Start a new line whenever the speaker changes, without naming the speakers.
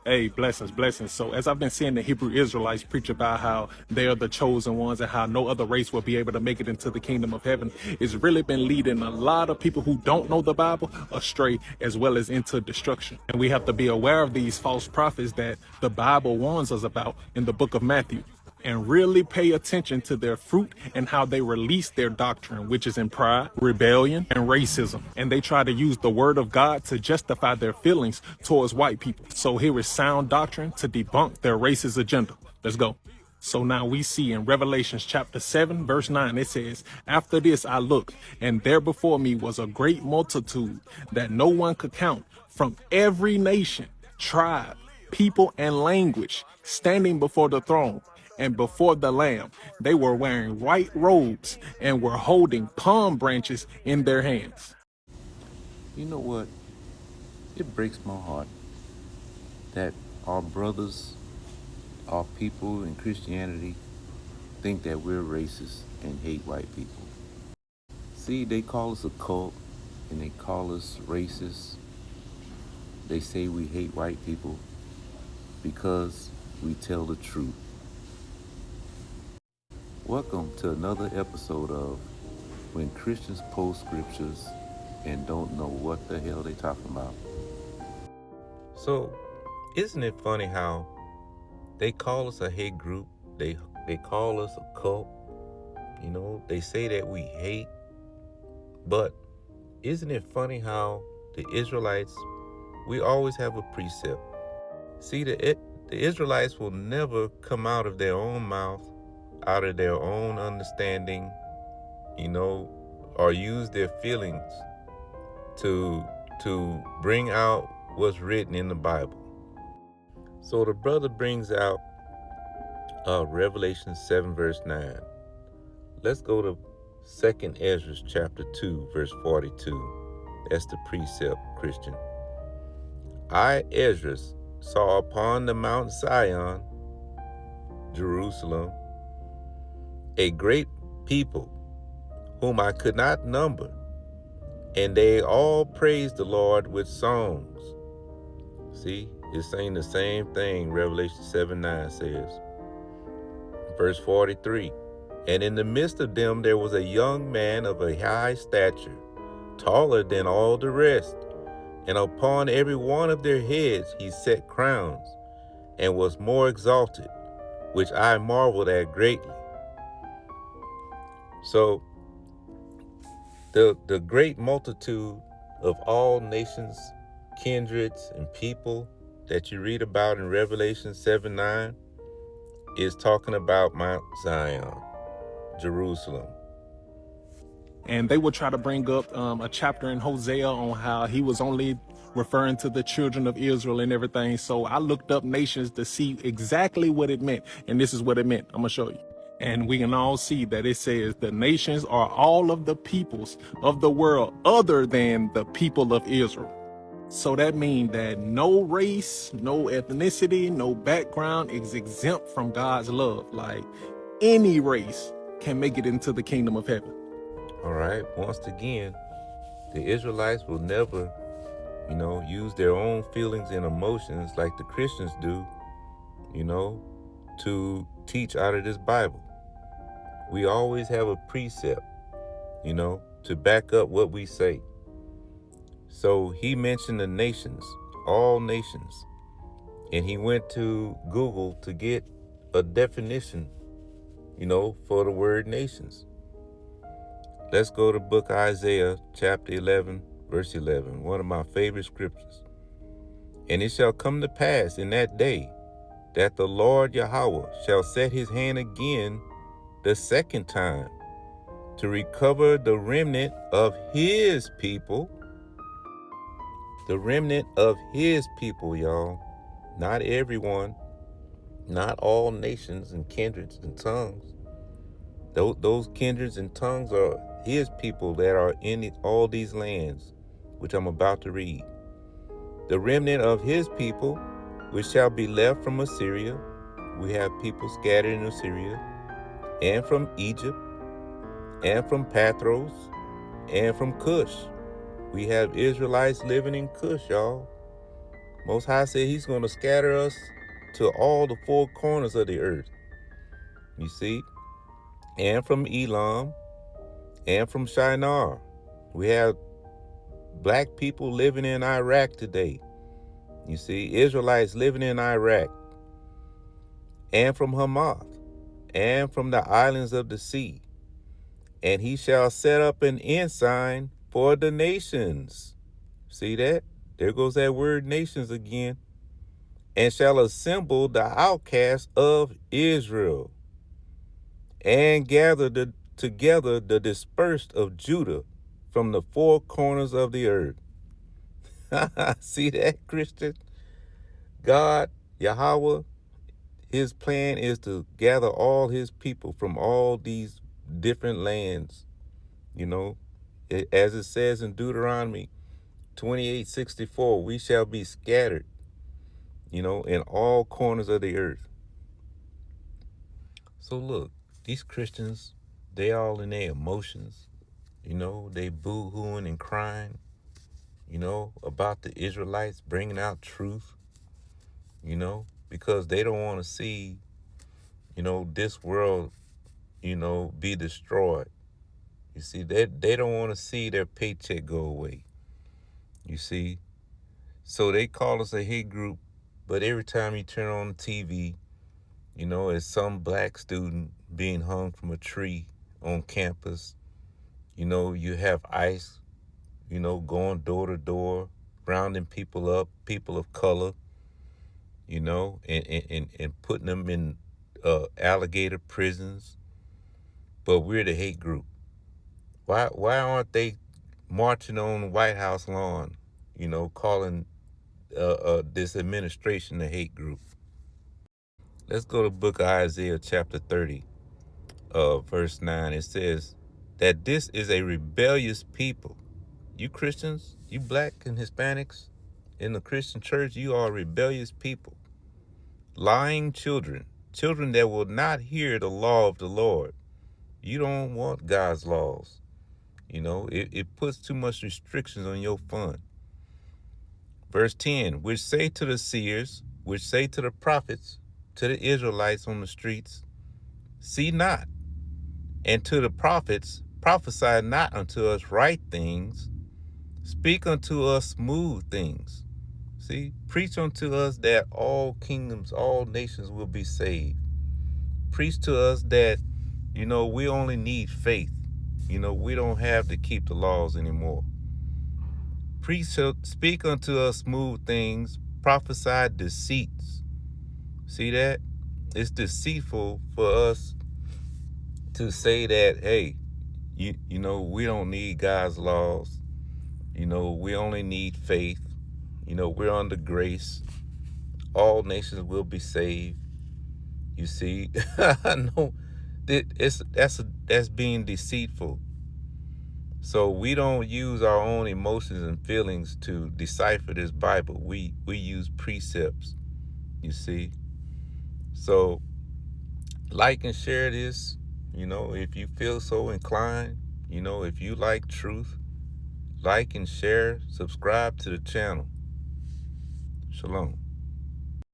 Hey, blessings, blessings. So as I've been seeing the Hebrew Israelites preach about how they are the chosen ones and how no other race will be able to make it into the kingdom of heaven, it's really been leading a lot of people who don't know the Bible astray as well as into destruction. And we have to be aware of these false prophets that the Bible warns us about in the book of Matthew, and really pay attention to their fruit and how they release their doctrine, which is in pride, rebellion, and racism. And they try to use the word of God to justify their feelings towards white people. So here is sound doctrine to debunk their racist agenda. Let's go. So now we see in Revelations chapter 7, verse 9, it says, "After this I looked, and there before me was a great multitude that no one could count, from every nation, tribe, people, and language, standing before the throne and before the Lamb. They were wearing white robes and were holding palm branches in their hands."
You know what? It breaks my heart that our brothers, our people in Christianity, think that we're racist and hate white people. See, they call us a cult and they call us racist. They say we hate white people because we tell the truth. Welcome to another episode of When Christians Post Scriptures and Don't Know What the Hell They Talking About. So, isn't it funny how they call us a hate group? They call us a cult. You know, they say that we hate. But isn't it funny how the Israelites, we always have a precept. See, the Israelites will never come out of their own mouth, out of their own understanding, or use their feelings to bring out what's written in the Bible. So the brother brings out Revelation 7 verse 9. Let's go to 2nd Ezra chapter 2 verse 42. That's the precept, Christian. "I, Ezra, saw upon the Mount Zion, Jerusalem, a great people whom I could not number, and they all praised the Lord with songs." See, it's saying the same thing Revelation 7:9 says. Verse 43, "And in the midst of them there was a young man of a high stature, taller than all the rest, and upon every one of their heads he set crowns, and was more exalted, which I marveled at greatly." So the great multitude of all nations, kindreds, and people that you read about in Revelation 7:9 is talking about Mount Zion, Jerusalem.
And they would try to bring up a chapter in Hosea on how he was only referring to the children of Israel and everything. So I looked up nations to see exactly what it meant. And this is what it meant. I'm going to show you. And we can all see that it says the nations are all of the peoples of the world other than the people of Israel. So that means that no race, no ethnicity, no background is exempt from God's love. Like any race can make it into the kingdom of heaven.
All right. Once again, the Israelites will never, use their own feelings and emotions like the Christians do, to teach out of this Bible. We always have a precept, to back up what we say. So he mentioned the nations, all nations, and he went to Google to get a definition, for the word nations. Let's go to book of Isaiah, chapter 11, verse 11, one of my favorite scriptures. "And it shall come to pass in that day that the Lord Yahweh shall set his hand again the second time to recover the remnant of his people." The remnant of his people, y'all. Not everyone, not all nations and kindreds and tongues. Those kindreds and tongues are his people that are in all these lands, which I'm about to read. "The remnant of his people, which shall be left from Assyria." We have people scattered in Assyria, "and from Egypt, and from Pathros, and from Cush." We have Israelites living in Cush, y'all. Most High said he's going to scatter us to all the four corners of the earth. You see? And from Elam and from Shinar. We have black people living in Iraq today. You see? Israelites living in Iraq. And from Hamath. And from the islands of the sea. And he shall set up an ensign for the nations. See that? There goes that word nations again. And shall assemble the outcasts of Israel, and gather together the dispersed of Judah from the four corners of the earth. See that, Christian? God, Yahweh, his plan is to gather all his people from all these different lands. You know, as it says in Deuteronomy 28:64, we shall be scattered, in all corners of the earth. So look, these Christians, they all in their emotions, they boo-hooing and crying, about the Israelites bringing out truth, because they don't want to see, this world, be destroyed. You see, they don't want to see their paycheck go away, you see. So they call us a hate group, but every time you turn on the TV, it's some black student being hung from a tree on campus. You have ICE, going door to door, rounding people up, people of color, and putting them in alligator prisons. But we're the hate group. Why aren't they marching on the White House lawn, calling this administration a hate group? Let's go to the book of Isaiah chapter 30, verse 9. It says that this is a rebellious people. You Christians, you black and Hispanics in the Christian church, you are rebellious people. Lying children that will not hear the law of the Lord. You don't want God's laws. It puts too much restrictions on your fun. Verse 10, which say to the seers, which say to the prophets, to the Israelites on the streets, see not, and to the prophets, prophesy not unto us right things, speak unto us smooth things. See, preach unto us that all kingdoms, all nations will be saved. Preach to us that, we only need faith. We don't have to keep the laws anymore. Speak unto us smooth things, prophesy deceits. See that? It's deceitful for us to say that, hey, we don't need God's laws. We only need faith. We're under grace. All nations will be saved. You see, no, that's being deceitful. So we don't use our own emotions and feelings to decipher this Bible. We use precepts. You see. So like and share this. If you feel so inclined. If you like truth, like and share. Subscribe to the channel. Shalom.